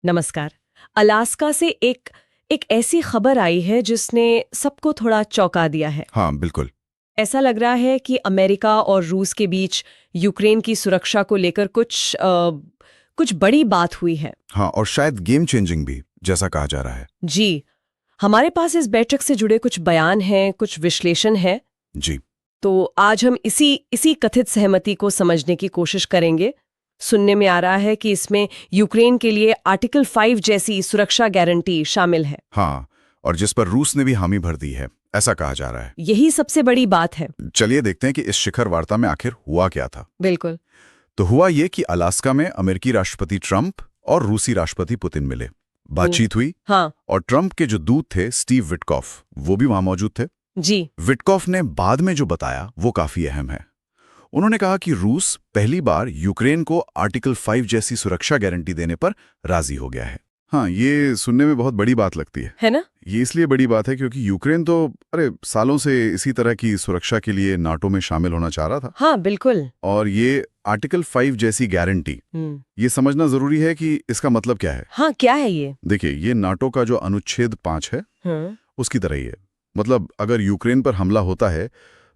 नमस्कार। अलास्का से एक ऐसी खबर आई है जिसने सबको थोड़ा चौंका दिया है। हाँ बिल्कुल। ऐसा लग रहा है कि अमेरिका और रूस के बीच यूक्रेन की सुरक्षा को लेकर कुछ बड़ी बात हुई है। हाँ, और शायद गेम चेंजिंग भी, जैसा कहा जा रहा है। जी, हमारे पास इस बैठक से जुड़े कुछ बयान हैं, कुछ विश्लेषण है। जी। तो आज हम इसी कथित सहमति को समझने की कोशिश करेंगे। सुनने में आ रहा है कि इसमें यूक्रेन के लिए आर्टिकल 5 जैसी सुरक्षा गारंटी शामिल है। हाँ, और जिस पर रूस ने भी हामी भर दी है, ऐसा कहा जा रहा है। यही सबसे बड़ी बात है। चलिए देखते हैं कि इस शिखर वार्ता में आखिर हुआ क्या था। बिल्कुल। तो हुआ ये कि अलास्का में अमेरिकी राष्ट्रपति ट्रंप और रूसी राष्ट्रपति पुतिन मिले। बातचीत हुई। हाँ और ट्रंप के जो दूत थे स्टीव विटकॉफ, वो भी वहां मौजूद थे। जी। विटकॉफ ने बाद में जो बताया वो काफी अहम है। उन्होंने कहा कि रूस पहली बार यूक्रेन को आर्टिकल 5 जैसी सुरक्षा गारंटी देने पर राजी हो गया है। हाँ, ये सुनने में बहुत बड़ी बात लगती है ना? ये इसलिए बड़ी बात है क्योंकि यूक्रेन तो सालों से इसी तरह की सुरक्षा के लिए नाटो में शामिल होना चाह रहा था। हाँ बिल्कुल। और ये आर्टिकल 5 जैसी गारंटी, ये समझना जरूरी है कि इसका मतलब क्या है। हाँ, क्या है ये? देखिए, ये नाटो का जो अनुच्छेद 5 है, उसकी तरह ही है। मतलब अगर यूक्रेन पर हमला होता है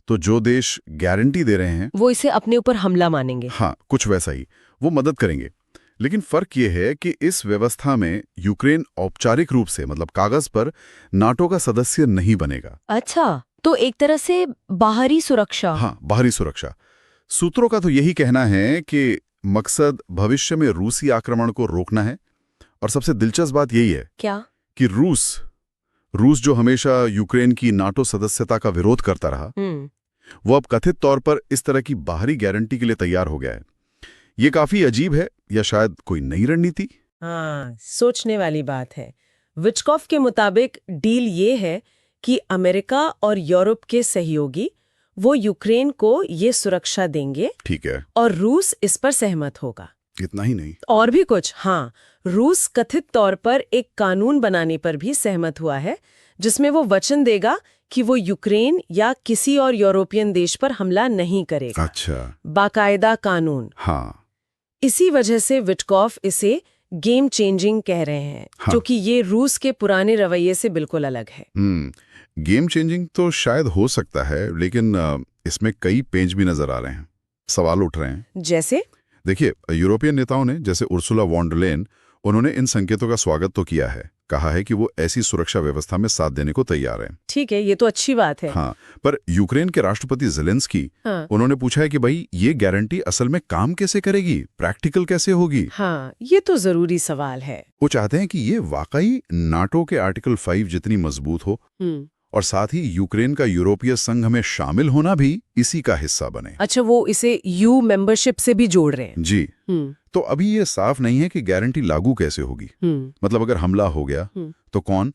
तो जो देश गारंटी दे रहे हैं वो इसे अपने ऊपर हमला मानेंगे। हाँ, कुछ वैसा ही, वो मदद करेंगे। लेकिन फर्क ये है कि इस व्यवस्था में यूक्रेन औपचारिक रूप से, मतलब कागज पर, नाटो का सदस्य नहीं बनेगा। अच्छा, तो एक तरह से बाहरी सुरक्षा। हाँ, बाहरी सुरक्षा। सूत्रों का तो यही कहना है कि मकसद भविष्य में रूसी आक्रमण को रोकना है। और सबसे दिलचस्प बात यही है क्या कि रूस जो हमेशा यूक्रेन की नाटो सदस्यता का विरोध करता रहा, वो अब कथित तौर पर इस तरह की बाहरी गारंटी के लिए तैयार हो गया है। ये काफी अजीब है, या शायद कोई नई रणनीति। हाँ, सोचने वाली बात है। विटकॉफ के मुताबिक डील ये है कि अमेरिका और यूरोप के सहयोगी वो यूक्रेन को ये सुरक्षा देंगे। ठीक है। और रूस इस पर सहमत होगा। इतना ही नहीं, और भी कुछ। हाँ, रूस कथित तौर पर एक कानून बनाने पर भी सहमत हुआ है जिसमें वो वचन देगा कि वो यूक्रेन या किसी और यूरोपियन देश पर हमला नहीं करेगा। अच्छा। बाकायदा कानून। हाँ। इसी वजह से विटकॉफ इसे गेम चेंजिंग कह रहे हैं। हाँ। क्योंकि ये रूस के पुराने रवैये से बिल्कुल अलग है। गेम चेंजिंग तो शायद हो सकता है, लेकिन इसमें कई पेंच भी नजर आ रहे हैं, सवाल उठ रहे हैं। जैसे? देखिए, यूरोपियन नेताओं ने, जैसे उर्सुला वॉन डर लेयन, उन्होंने इन संकेतों का स्वागत तो किया है। कहा है कि वो ऐसी सुरक्षा व्यवस्था में साथ देने को तैयार हैं। ठीक है, ये तो अच्छी बात है। हाँ, पर यूक्रेन के राष्ट्रपति ज़ेलेंस्की, हाँ। उन्होंने पूछा है कि भाई ये गारंटी असल में काम कैसे करेगी, प्रैक्टिकल कैसे होगी। हाँ, ये तो जरूरी सवाल है। वो चाहते हैं कि ये वाकई नाटो के आर्टिकल 5 जितनी मजबूत हो, और साथ ही यूक्रेन का यूरोपीय संघ में शामिल होना भी इसी का हिस्सा बने। अच्छा, वो इसे यू मेंबरशिप से भी जोड़ रहे हैं। जी। तो अभी ये साफ नहीं है कि गारंटी लागू कैसे होगी। मतलब अगर हमला हो गया तो कौन,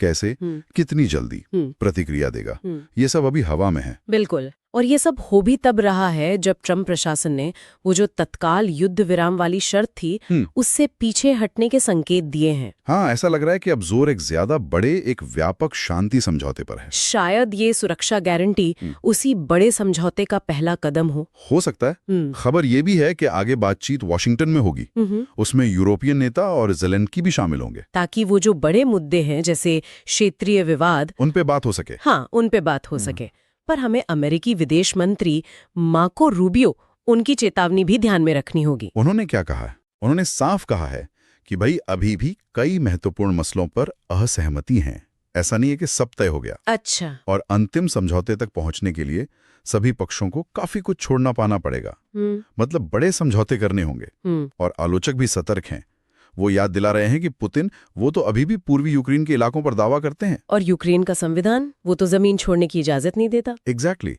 कैसे, कितनी जल्दी प्रतिक्रिया देगा, ये सब अभी हवा में है। बिल्कुल। और ये सब हो भी तब रहा है जब ट्रंप प्रशासन ने वो जो तत्काल युद्ध विराम वाली शर्त थी उससे पीछे हटने के संकेत दिए हैं। हाँ, ऐसा लग रहा है कि अब जोर एक ज्यादा बड़े, एक व्यापक शांति समझौते पर है। शायद ये सुरक्षा गारंटी उसी बड़े समझौते का पहला कदम हो सकता है। खबर ये भी है कि आगे बातचीत वॉशिंगटन में होगी। उसमें यूरोपियन नेता और ज़ेलेंस्की भी शामिल होंगे, ताकि वो जो बड़े मुद्दे हैं जैसे क्षेत्रीय विवाद, उन पे बात हो सके। हाँ, उन पे बात हो सके। पर हमें अमेरिकी विदेश मंत्री मार्को रूबियो, उनकी चेतावनी भी ध्यान में रखनी होगी। उन्होंने क्या कहा है? उन्होंने साफ कहा है कि भाई अभी भी कई महत्वपूर्ण मसलों पर असहमति हैं। ऐसा नहीं है कि सब तय हो गया। अच्छा। और अंतिम समझौते तक पहुंचने के लिए सभी पक्षों को काफी कुछ छोड़ना पाना पड़ेगा। मतलब बड़े समझौते करने होंगे। और आलोचक भी सतर्क हैं। वो याद दिला रहे हैं कि पुतिन, वो तो अभी भी पूर्वी यूक्रेन के इलाकों पर दावा करते हैं। और यूक्रेन का संविधान, वो तो जमीन छोड़ने की इजाजत नहीं देता। एग्जैक्टली।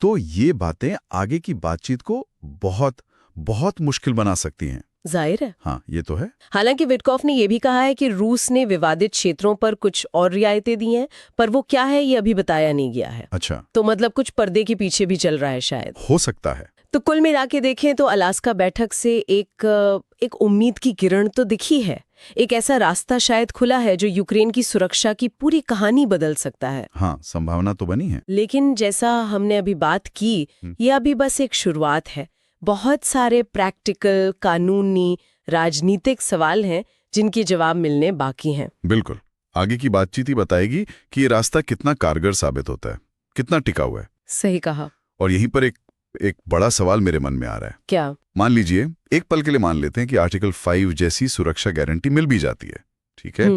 तो ये बातें आगे की बातचीत को बहुत बहुत मुश्किल बना सकती हैं। जाहिर है। हाँ, ये तो है। हालांकि विटकॉफ ने यह भी कहा है कि रूस ने विवादित क्षेत्रों पर कुछ और रियायतें दी हैं, पर वो क्या है ये अभी बताया नहीं गया है। अच्छा। तो मतलब कुछ पर्दे के पीछे भी चल रहा है शायद। हो सकता है। तो कुल मिला के देखें तो अलास्का बैठक से एक उम्मीद की किरण तो दिखी है। एक ऐसा रास्ता शायद खुला है जो यूक्रेन की सुरक्षा की पूरी कहानी बदल सकता है। हाँ, संभावना तो बनी है। लेकिन जैसा हमने अभी बात की, ये अभी बस एक शुरुआत है। बहुत सारे प्रैक्टिकल, कानूनी, राजनीतिक सवाल हैं जिनकी जवाब मिलने बाकी हैं। बिल्कुल। आगे की बातचीत ही बताएगी कि ये रास्ता कितना कारगर साबित होता है, कितना टिका हुआ है। सही कहा। और यहीं पर एक बड़ा सवाल मेरे मन में आ रहा है। क्या? मान लीजिए, एक पल के लिए मान लेते हैं कि आर्टिकल 5 जैसी सुरक्षा गारंटी मिल भी जाती है, ठीक है?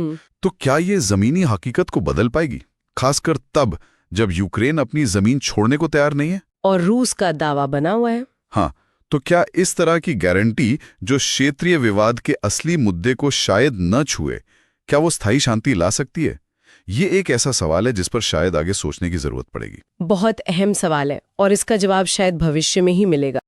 तो क्या ये जमीनी हकीकत को बदल पाएगी, खासकर तब जब यूक्रेन अपनी जमीन छोड़ने को तैयार नहीं है और रूस का दावा बना हुआ है? हाँ, तो क्या इस तरह की गारंटी जो क्षेत्रीय विवाद के असली मुद्दे को शायद न छुए, क्या वो स्थायी शांति ला सकती है? ये एक ऐसा सवाल है जिस पर शायद आगे सोचने की जरूरत पड़ेगी। बहुत अहम सवाल है और इसका जवाब शायद भविष्य में ही मिलेगा।